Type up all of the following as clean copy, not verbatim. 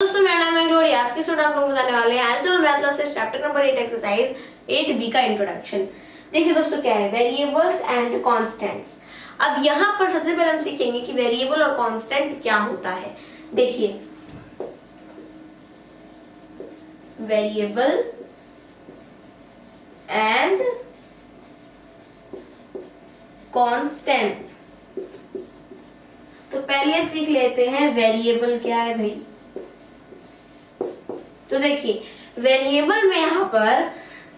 दोस्तों मेरा नाम है ग्लोरी। आज के स्टूडेंट आप लोग बताने वाले हैं additional math classes chapter number 8 exercise 8b का इंट्रोडक्शन। देखिए दोस्तों क्या है, वेरिएबल्स एंड कांस्टेंट्स। अब यहाँ पर सबसे पहले हम सीखेंगे कि वेरिएबल और कांस्टेंट क्या होता है। देखिए वेरिएबल एंड कांस्टेंट्स। तो पहले सीख लेते हैं वेरिएबल क्या है भाई। तो देखिए वेरिएबल में यहाँ पर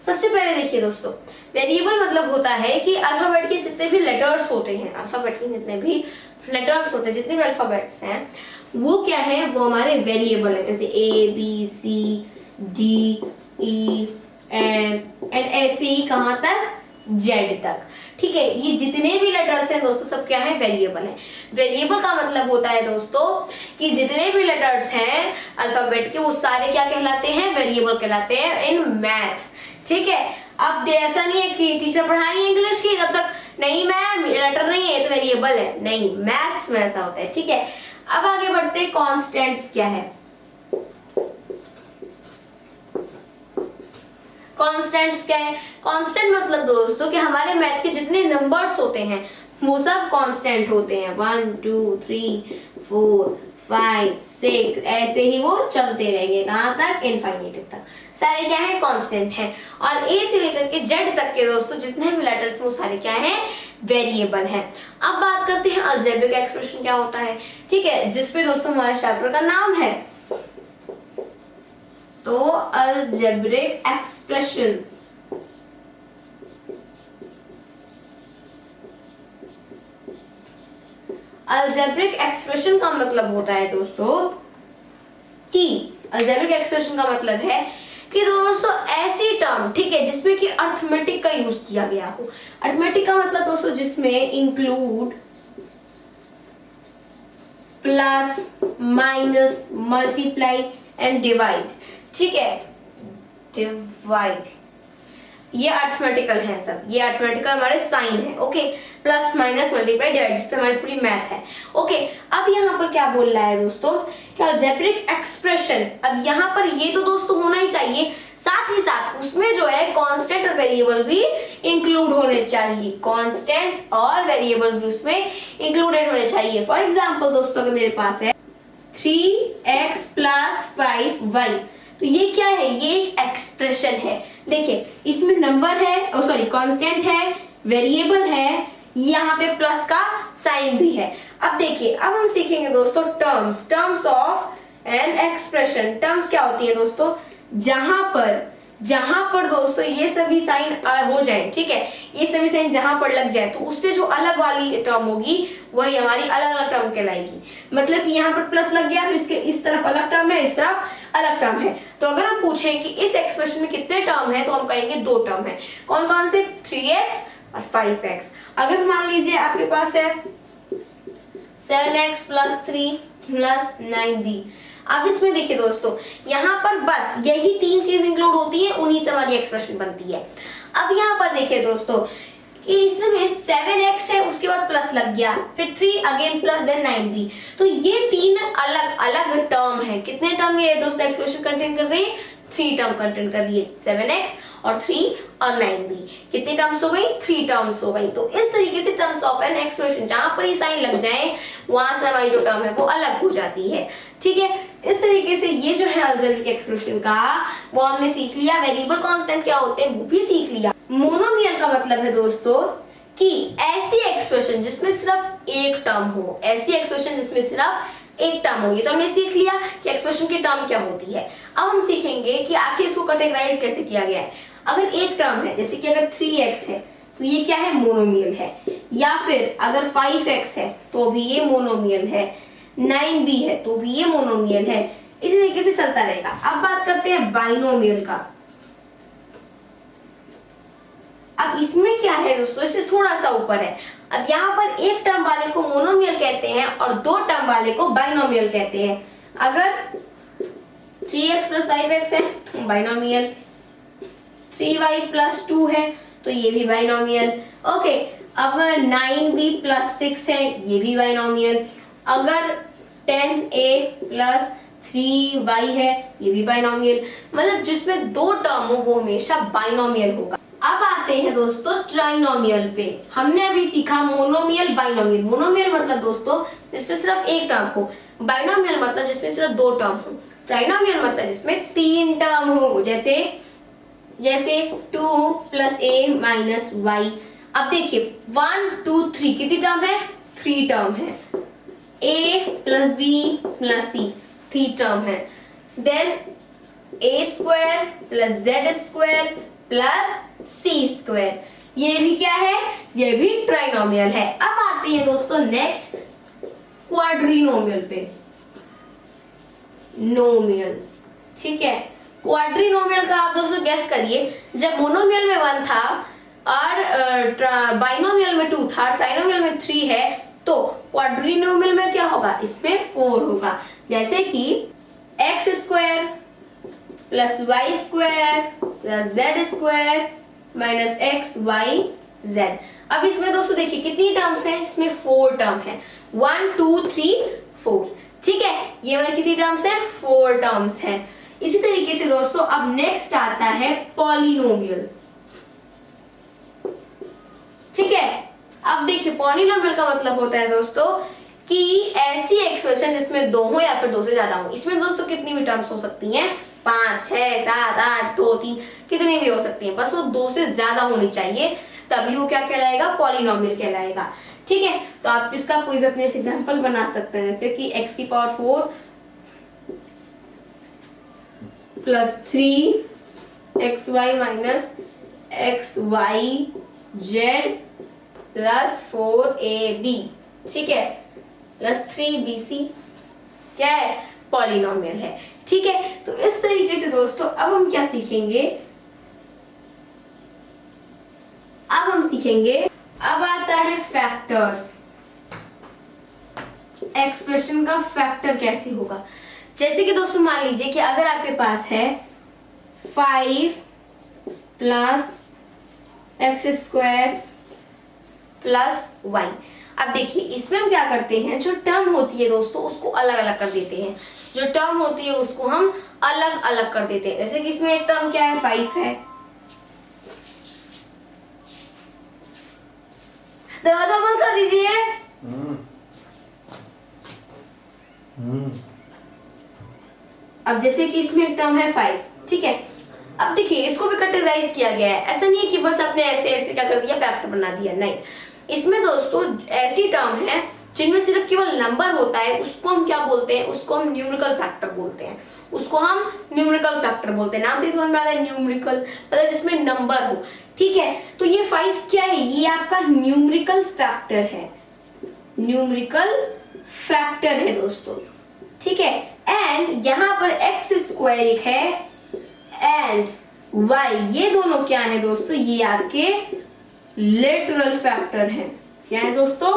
सबसे पहले देखिए दोस्तों, वेरिएबल मतलब होता है कि अल्फाबेट के जितने भी लेटर्स होते हैं, अल्फाबेट के जितने भी लेटर्स होते हैं, जितने भी अल्फाबेट्स हैं वो क्या है, वो हमारे वेरिएबल है। जैसे A B C D E F and ऐसे ही कहाँ तक, जेड तक। ठीक है, ये जितने भी लेटर्स हैं दोस्तों सब क्या है, वेरिएबल है। वेरिएबल का मतलब होता है दोस्तों कि जितने भी लेटर्स हैं अल्फाबेट के वो सारे क्या कहलाते हैं, वेरिएबल कहलाते हैं इन मैथ। ठीक है, अब ऐसा नहीं है कि टीचर पढ़ा रही है इंग्लिश की तब तक नहीं मैम लेटर नहीं है तो वेरिएबल है, नहीं, मैथ्स में ऐसा होता है। ठीक है, अब आगे बढ़ते हैं, कॉन्स्टेंट्स क्या है। कॉन्स्टेंट्स क्या है, कांस्टेंट मतलब दोस्तों कि हमारे मैथ के जितने नंबर्स होते हैं वो सब कांस्टेंट होते हैं। 1 2 3 4 5 6 ऐसे ही वो चलते रहेंगे, कहां तक, इनफाइनाइट तक। सारे क्या है, कांस्टेंट हैं। और ए से लेकर के जेड तक के दोस्तों जितने भी लेटर्स वो सारे क्या हैं, वेरिएबल हैं। अब बात करते हैं अलजेब्रिक एक्सप्रेशन क्या होता है। ठीक है, जिसपे दोस्तों हमारे चैप्टर का नाम है। तो अलजेब्रिक एक्सप्रेशंस, अलजेब्रिक एक्सप्रेशन का मतलब होता है दोस्तों कि अलजेब्रिक एक्सप्रेशन का मतलब है कि दोस्तों ऐसी टर्म, ठीक है, जिसमें कि अर्थमेटिक का यूज किया गया हो। अर्थमेटिक का मतलब दोस्तों जिसमें include, plus, minus, multiply and divide. ठीक है, डिवाइड, ये अर्थमेटिकल है सब, ये अर्थमेटिकल हमारे साइन है। Okay, plus minus multiply divide, जिस पे हमारी पूरी मैथ है। ओके, अब यहाँ पर क्या बोल रहा है दोस्तों कि अलजेब्रिक एक्सप्रेशन, अब यहाँ पर ये तो दोस्तों होना ही चाहिए, साथ ही साथ उसमें जो है कांस्टेंट और वेरिएबल भी इंक्लूड होने चाहिए। कांस्टेंट और वेरिएबल भी उसमें इंक्लूडेड होने चाहिए। फॉर एग्जाम्पल दोस्तों अगर मेरे पास है 3x + 5y, तो ये क्या है, ये एक एक्सप्रेशन है। देखिए इसमें नंबर है, सॉरी कांस्टेंट है, वेरिएबल है, यहाँ पे प्लस का साइन भी है। अब देखिए, अब हम सीखेंगे दोस्तों terms of an expression. Terms क्या होती है दोस्तों, जहां पर दोस्तों ये सभी साइन हो जाए, ठीक है, ये सभी साइन जहां पर लग जाए तो उससे जो अलग वाली टर्म होगी वही हमारी अलग अलग टर्म कहलाएगी। मतलब कि यहाँ पर प्लस लग गया तो इसके इस तरफ अलग टर्म है, इस तरफ अलग टर्म है। तो अगर हम पूछें कि इस एक्सप्रेशन में कितने टर्म है तो हम कहेंगे 2 टर्म है। कौन कौन से, 3x और 5x। अगर मान लीजिए आपके पास है 7x + 3 + 9b। अब इसमें देखिए दोस्तों यहाँ पर बस यही 3 चीज इंक्लूड होती है, उन्हीं से हमारी एक्सप्रेशन बनती है। अब यहाँ पर देखिए दोस्तों कि इसमें 7x है, उसके बाद प्लस लग गया, फिर 3 अगेन प्लस देन 9b। तो ये 3 अलग अलग टर्म है। कितने टर्म ये दोस्तों एक्सप्रेशन कंटेन कर रही है, 3 टर्म कंटेन कर रही है। 7x और 3 और 9b, कितनी टर्म्स हो गई, 3 टर्म्स हो गई। तो इस तरीके से टर्म्स ऑफ एन एक्सप्रेशन, जहां पर ये साइन लग जाए वहां से हमारी जो टर्म है वो अलग हो जाती है। ठीक है, इस तरीके से ये जो है अलजेब्रिक एक्सप्रेशन का वो हमने सीख लिया। वेरिएबल कांस्टेंट क्या होते हैं वो भी सीख लिया। मोनोमियल का मतलब है दोस्तों कि ऐसी एक्सप्रेशन जिसमें सिर्फ एक टर्म हो, ऐसी एक्सप्रेशन जिसमें सिर्फ एक टर्म हो। ये तो हमने सीख लिया कि एक्सप्रेशन की टर्म क्या होती है। अब हम सीखेंगे कि आखिर इसको कैटेगराइज कैसे किया गया है। अगर एक टर्म है, जैसे कि अगर 3x है तो ये क्या है, मोनोमियल है। या फिर अगर 5x है तो भी ये मोनोमियल है, 9b है तो भी ये मोनोमियल है। इसी तरीके से चलता रहेगा। अब बात करते हैं बाइनोमियल का। अब इसमें क्या है दोस्तों, इससे थोड़ा सा ऊपर है। अब यहाँ पर एक टर्म वाले को मोनोमियल कहते हैं और 2 टर्म वाले को बाइनोमियल कहते हैं। अगर 3x + 5x है तो बाइनोमियल, 3y + 2 है तो ये भी बाइनोमियल। ओके, अब 9b + 6 है ये भी बाइनोमियल। अगर 10a + 3y है, ये भी बाइनोमियल, मतलब जिसमें दो टर्म हो वो हमेशा बाइनोमियल होगा। अब आते हैं दोस्तों ट्राइनोमियल पे। हमने अभी सीखा मोनोमियल, बाइनोमियल। मोनोमियल मतलब दोस्तों जिसमें सिर्फ एक टर्म हो, बाइनोमियल मतलब जिसमें सिर्फ दो टर्म हो, ट्राइनोमियल मतलब जिसमें तीन टर्म हो, जैसे 2 + a - y। अब देखिए 1 2 3 कितनी टर्म है? 3 टर्म है। a + b + c 3 टर्म है। देन a² + z² + c², ये भी क्या है? ये भी ट्राइनोमियल है। अब आते हैं दोस्तों नेक्स्ट क्वाड्रिनोमियल पे। नोमियल, ठीक है। क्वाड्रिनोमियल का आप दोस्तों गेस करिए, जब मोनोमियल में 1 था और बाइनोमियल में 2 था, ट्राइनोमियल में 3 है, तो क्वाड्रिनोमियल में क्या होगा? इसमें 4 होगा। जैसे कि x² + y² + z² - xyz। अब इसमें दोस्तों देखिए कितनी टर्म्स हैं? इसमें 4 टर्म है, 1 2 3 4, ठीक है। ये वाली कितनी टर्म्स है? 4 टर्म्स है। इसी तरीके से दोस्तों अब नेक्स्ट आता है पॉलिनोमियल, ठीक है। अब देखिए पॉलिनोमियल का मतलब होता है दोस्तों कि ऐसी एक्सप्रेशन जिसमें 2 हो या फिर 2 से ज्यादा हो। इसमें दोस्तों कितनी भी टर्म्स हो सकती हैं, 5 6 7 8 2 3, कितनी भी हो सकती हैं, बस वो 2 से ज्यादा होनी चाहिए, तभी वो क्या कहलाएगा? पॉलिनोमियल कहलाएगा, ठीक है। तो आप इसका कोई भी अपने एग्जांपल बना सकते हैं, जैसे कि x⁴ + 3xy - xyz + 4ab, ठीक है, + 3bc क्या है? पॉलिनोमियल है, ठीक है। तो इस तरीके से दोस्तों अब हम क्या सीखेंगे? अब आता है फैक्टर्स। एक्सप्रेशन का फैक्टर कैसे होगा? जैसे कि दोस्तों मान लीजिए कि अगर आपके पास है 5 + x² + y। अब देखिए इसमें हम क्या करते हैं, जो टर्म होती है दोस्तों उसको अलग अलग कर देते हैं, जो टर्म होती है उसको हम अलग अलग कर देते हैं। जैसे कि इसमें एक टर्म क्या है? 5 है। दरवाजा बंद कर दीजिए। अब जैसे कि इसमें एक टर्म है 5, ठीक है। अब देखिए इसको भी कैटेगराइज किया गया है, ऐसा नहीं है कि बस आपने ऐसे ऐसे क्या कर दिया, फैक्टर बना दिया, नहीं। इसमें दोस्तों ऐसी टर्म है जिनमें सिर्फ केवल नंबर होता है, उसको हम क्या बोलते हैं? उसको हम न्यूमेरिकल फैक्टर बोलते हैं, उसको हम न्यूमेरिकल फैक्टर बोलते हैं। नाम से समझ में आ रहा है, न्यूमेरिकल मतलब जिसमें नंबर हो, ठीक है। तो ये 5 क्या है? ये आपका न्यूमेरिकल फैक्टर है, न्यूमेरिकल फैक्टर है दोस्तों, ठीक है। एंड यहाँ पर x² एक है एंड y, ये दोनों क्या है दोस्तों? ये आपके लिटरल फैक्टर हैं। क्या है दोस्तों?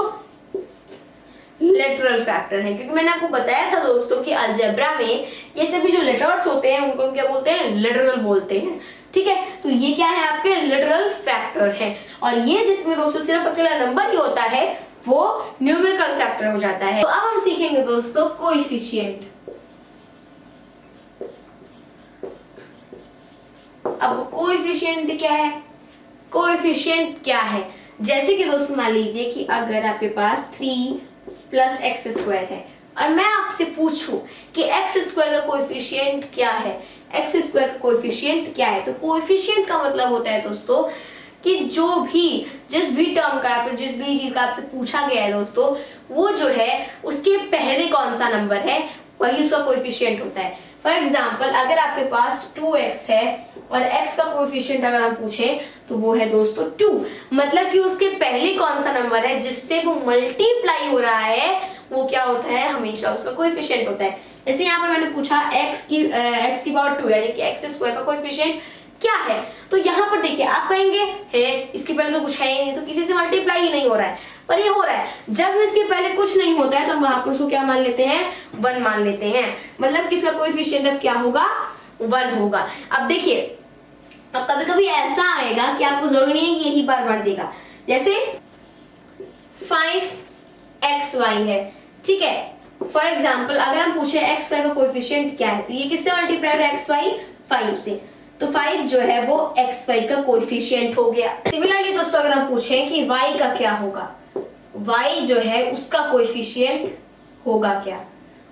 लिटरल फैक्टर है, क्योंकि मैंने आपको बताया था दोस्तों कि अलजेब्रा में ये सभी जो लेटर्स होते हैं उनको हम क्या बोलते हैं? लिटरल बोलते हैं, ठीक है। तो ये क्या है? आपके लिटरल फैक्टर है। और ये जिसमें दोस्तों सिर्फ अकेला नंबर ही होता है वो न्यूमेरिकल फैक्टर हो जाता है। तो अब हम सीखेंगे दोस्तों कोएफिशिएंट। अब कोएफिशिएंट क्या है? कोएफिशिएंट क्या है? जैसे कि दोस्तों मान लीजिए कि अगर आपके पास 3 + x² है और मैं आपसे पूछूं कि x² का कोएफिशिएंट क्या है, x² का कोएफिशिएंट क्या है, तो कोएफिशिएंट का मतलब होता है दोस्तों कि जिस भी टर्म का या फिर जिस भी चीज का आपसे पूछा गया है दोस्तों, वो जो है उसके पहले कौन सा नंबर है वही उसका कोएफिशिएंट होता है। फॉर एग्जाम्पल अगर आपके पास 2x है और x का कोएफिशिएंट अगर हम पूछें तो वो है दोस्तों 2, मतलब कि उसके पहले कौन सा नंबर है जिससे वो मल्टीप्लाई हो रहा है, वो क्या होता है? हमेशा उसका कोएफिशिएंट होता है। जैसे यहाँ पर मैंने पूछा x पावर 2 यानी कि x² का कोएफिशिएंट क्या है, तो यहाँ पर देखिए आप कहेंगे है, इसके पहले तो कुछ है ही नहीं, तो किसी से मल्टीप्लाई ही नहीं हो रहा है, पर ये हो रहा है। जब इसके पहले कुछ नहीं होता है तो हम वहां पर उसको क्या मान लेते हैं? 1 मान लेते हैं, मतलब कि इसका कोएफिशिएंट अब क्या होगा? 1 होगा। अब देखिए अब कभी कभी ऐसा आएगा कि आपको जरूरी नहीं है कि यही बार बार देगा। जैसे 5xy है, ठीक है, फॉर एग्जाम्पल अगर हम पूछे एक्स वाई का कोएफिशिएंट क्या है, तो ये किससे मल्टीप्लाई हो रहा है, एक्स वाई 5 से, तो 5 जो है वो एक्स वाई का कोएफिशिएंट हो गया। सिमिलरली दोस्तों अगर हम पूछें कि y का क्या होगा, y जो है उसका कोएफिशिएंट होगा क्या,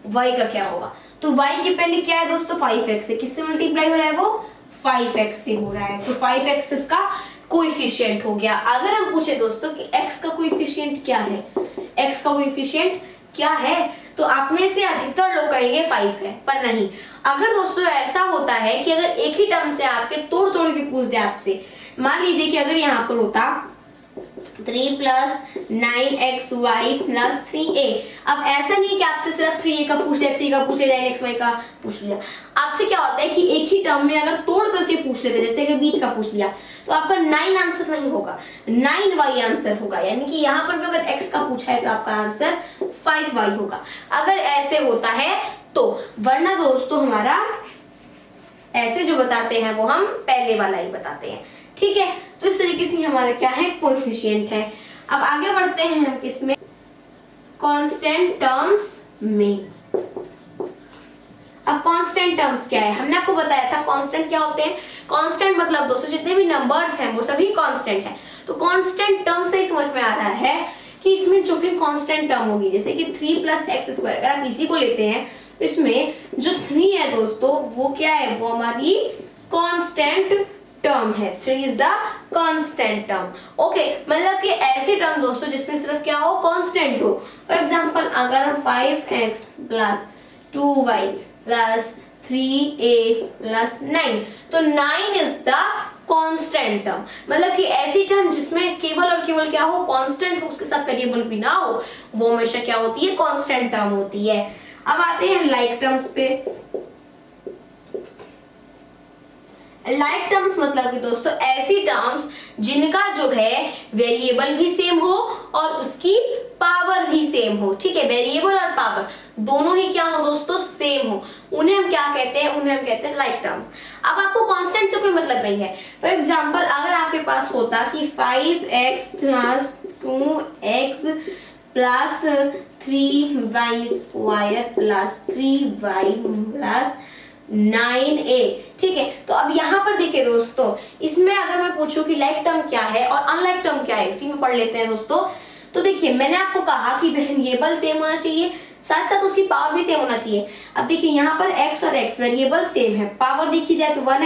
y का क्या होगा, तो y के पहले क्या है दोस्तों 5x से, किससे मल्टीप्लाई हो रहा है वो 5x से हो रहा है, तो 5x इसका कोएफिशिएंट हो गया। अगर हम पूछे दोस्तों कि x का कोएफिशिएंट क्या है, x का कोएफिशिएंट क्या है, तो आप में से अधिकतर लोग कहेंगे 5 है, पर नहीं। अगर दोस्तों ऐसा होता है कि अगर एक ही टर्म से आपके तोड़ तोड़ के पूछ दे आपसे, मान लीजिए कि अगर यहाँ पर होता 3 + 9xy + 3a, अब ऐसा नहीं कि आपसे सिर्फ 3a का पूछ लिया, 3 का पूछ लिया, 9xy का पूछ लिया, आपसे क्या होता है कि एक ही टर्म में अगर तोड़ करके पूछ लेते, जैसे कि बीच का पूछ लिया, तो आपका 9 आंसर नहीं होगा, 9y आंसर होगा, यानी कि यहाँ पर भी अगर x का पूछा है तो आपका आंसर 5y होगा, अगर ऐसे होता है तो। वरना दोस्तों हमारा ऐसे जो बताते हैं वो हम पहले वाला ही बताते हैं, ठीक है। तो इस तरीके से हमारा क्या है कोएफिशिएंट है। अब आगे बढ़ते हैं हम किसमें, कांस्टेंट टर्म्स में। अब कांस्टेंट टर्म्स क्या है, हमने आपको बताया था कांस्टेंट क्या होते हैं। कांस्टेंट मतलब दोस्तों जितने भी नंबर्स हैं वो सभी कांस्टेंट हैं। तो कांस्टेंट टर्म से ही समझ में आ रहा है कि इसमें जो भी कांस्टेंट टर्म होगी, जैसे कि 3 + x², अगर आप इसी को लेते हैं तो इसमें जो 3 है दोस्तों वो क्या है, वो हमारी कांस्टेंट टर्म है। 3 is the constant term. Okay, मतलब कि ऐसी टर्म दोस्तों जिसमें सिर्फ क्या हो, कांस्टेंट हो। फॉर एग्जांपल अगर हम 5x + 2y + 3a + 9, तो 9 इज द कांस्टेंट टर्म, मतलब कि ऐसी टर्म जिसमें केवल और केवल क्या हो, कांस्टेंट हो, उसके साथ वेरिएबल भी ना हो, वो हमेशा क्या होती है, कांस्टेंट टर्म होती है। अब आते हैं लाइक टर्म्स पे। लाइक टर्म्स मतलब कि दोस्तों ऐसी टर्म्स जिनका जो है वेरिएबल भी सेम हो और उसकी पावर भी सेम हो, ठीक है। वेरिएबल और पावर दोनों ही क्या हो दोस्तों, सेम हो, उन्हें हम क्या कहते हैं, उन्हें हम कहते हैं लाइक टर्म्स। अब आपको कांस्टेंट से कोई मतलब नहीं है। फॉर एग्जांपल अगर आपके पास होता कि 5x + 2x + 3y² + 3y + 9a, ठीक है। तो अब यहाँ पर देखिए दोस्तों, इसमें अगर मैं पूछूं कि लाइक टर्म क्या है और अनलाइक टर्म क्या है, इसी में पढ़ लेते हैं दोस्तों। तो देखिए मैंने आपको कहा कि वेरिएबल सेम होना चाहिए, साथ साथ उसकी पावर भी सेम होना चाहिए। अब देखिए यहाँ पर x और x वेरिएबल सेम है, पावर देखी जाए तो 1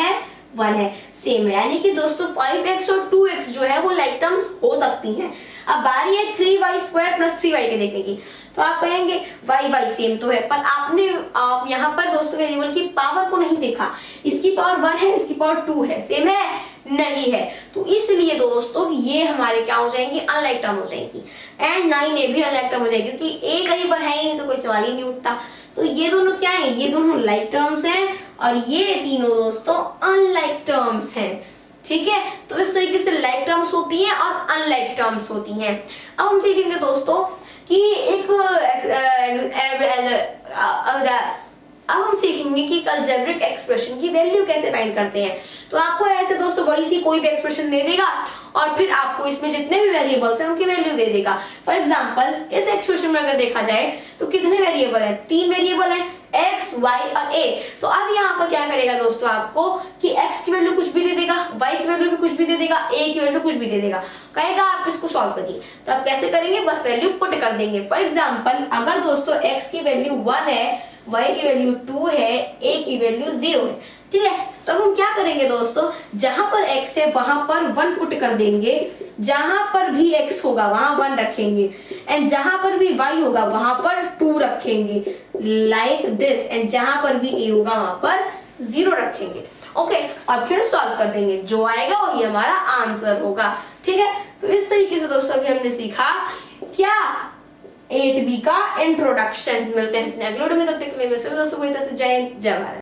है, सेम है, यानी कि दोस्तों 5x और 2x जो है वो लाइक टर्म्स हो सकती हैं। अब बारी है 3y² + 3y के देखने की, तो आप कहेंगे y सेम तो है, पर आपने आप यहाँ पर दोस्तों वेरिएबल की पावर को नहीं देखा, इसकी पावर 1 है, इसकी पावर 2 है, सेम है नहीं है, तो इसलिए दोस्तों ये हमारे क्या हो जाएंगे, अनलाइक टर्म हो जाएंगी। एंड 9a भी अनलाइक टर्म हो जाएगी, क्योंकि a कहीं पर है ही नहीं तो कोई सवाल ही नहीं उठता। तो ये दोनों क्या है, ये दोनों लाइक टर्म्स हैं और ये तीनों दोस्तों अनलाइक टर्म्स हैं, ठीक है। तो इस तरीके से लाइक टर्म्स होती हैं और अनलाइक टर्म्स होती हैं। अब हम सीखेंगे दोस्तों कि अब हम सीखेंगे कि अलजेब्रिक एक्सप्रेशन की वैल्यू कैसे फाइंड करते हैं। तो आपको ऐसे दोस्तों बड़ी सी कोई भी एक्सप्रेशन दे देगा और फिर आपको इसमें जितने भी वेरिएबल्स हैं उनकी वैल्यू दे देगा। फॉर एग्जांपल इस एक्सप्रेशन में अगर देखा जाए तो कितने वेरिएबल है, 3 वेरिएबल है, x, y और a। तो अब यहाँ पर क्या करेगा दोस्तों आपको कि x की वैल्यू कुछ भी दे देगा, y की वैल्यू भी कुछ भी दे देगा, a की वैल्यू कुछ भी दे देगा, कहेगा आप इसको सॉल्व करिए। तो आप कैसे करेंगे, बस वैल्यू पुट कर देंगे। फॉर एग्जांपल अगर दोस्तों x की वैल्यू 1 है, y की वैल्यू 2 है, a की वैल्यू 0 है, ठीक है। तो हम क्या करेंगे दोस्तों, जहां पर x है वहां पर 1 पुट कर देंगे, जहां पर भी x होगा वहां 1 रखेंगे, एंड जहां पर भी y होगा वहां पर 2 रखेंगे, लाइक दिस। एंड जहां पर भी a होगा वहां पर 0 रखेंगे, ओके। और फिर सॉल्व कर देंगे, जो आएगा वही हमारा आंसर होगा, ठीक है। तो इस तरीके से दोस्तों अभी हमने सीखा क्या 8B का इंट्रोडक्शन। मिलते हैं अपने अगले वीडियो में, तब तक के लिए दोस्तों जय हिंद जय भारत।